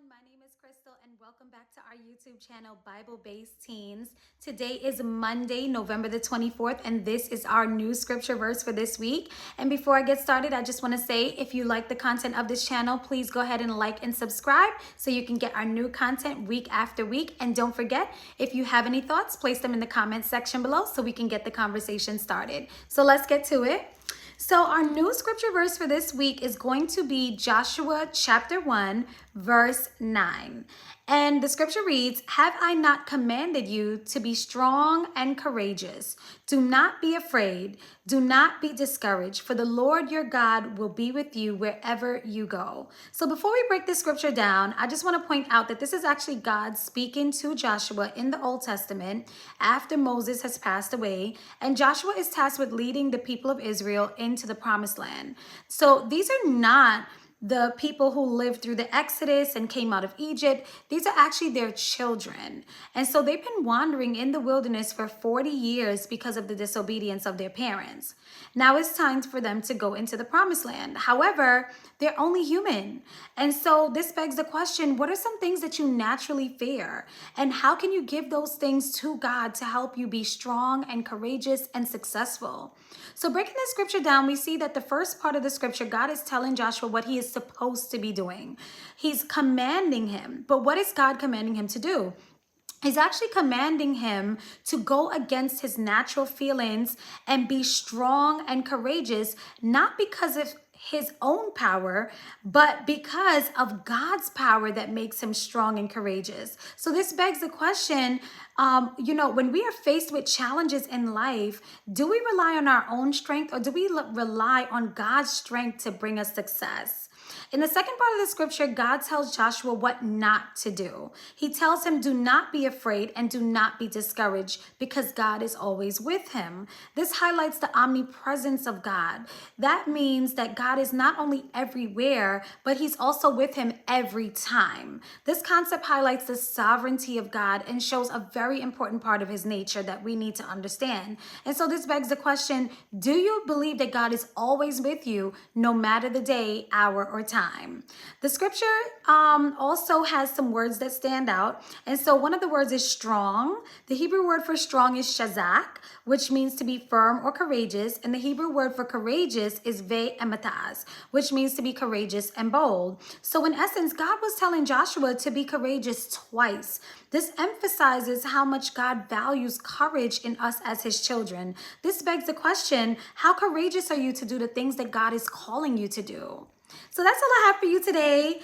My name is Crystal, and welcome back to our YouTube channel, Bible Based Teens. Today is Monday, November the 24th, and this is our new scripture verse for this week. And before I get started, I just want to say if you like the content of this channel, please go ahead and like and subscribe so you can get our new content week after week. And don't forget, if you have any thoughts, place them in the comment section below so we can get the conversation started. So let's get to it. So our new scripture verse for this week is going to be Joshua chapter 1, verse 9. And the scripture reads, "Have I not commanded you to be strong and courageous? Do not be afraid. Do not be discouraged, for the Lord your God will be with you wherever you go." So before we break this scripture down, I just want to point out that this is actually God speaking to Joshua in the Old Testament after Moses has passed away. And Joshua is tasked with leading the people of Israel into the promised land. So these are not the people who lived through the Exodus and came out of Egypt. These are actually their children. And so they've been wandering in the wilderness for 40 years because of the disobedience of their parents. Now it's time for them to go into the promised land. However, they're only human. And so this begs the question, what are some things that you naturally fear? And how can you give those things to God to help you be strong and courageous and successful? So breaking this scripture down, we see that the first part of the scripture, God is telling Joshua what he is supposed to be doing. He's commanding him. But what is God commanding him to do? He's actually commanding him to go against his natural feelings and be strong and courageous, not because of his own power, but because of God's power that makes him strong and courageous. So this begs the question, when we are faced with challenges in life, do we rely on our own strength or do we rely on God's strength to bring us success? In the second part of the scripture, God tells Joshua what not to do. He tells him, do not be afraid and do not be discouraged because God is always with him. This highlights the omnipresence of God. That means that God is not only everywhere, but he's also with him every time. This concept highlights the sovereignty of God and shows a very important part of his nature that we need to understand. And so this begs the question, do you believe that God is always with you no matter the day, hour, or time? The scripture also has some words that stand out. And so one of the words is strong. The Hebrew word for strong is shazak, which means to be firm or courageous. And the Hebrew word for courageous is ve'emataz, which means to be courageous and bold. So in essence, God was telling Joshua to be courageous twice. This emphasizes how much God values courage in us as his children. This begs the question, how courageous are you to do the things that God is calling you to do? So that's all I have for you today.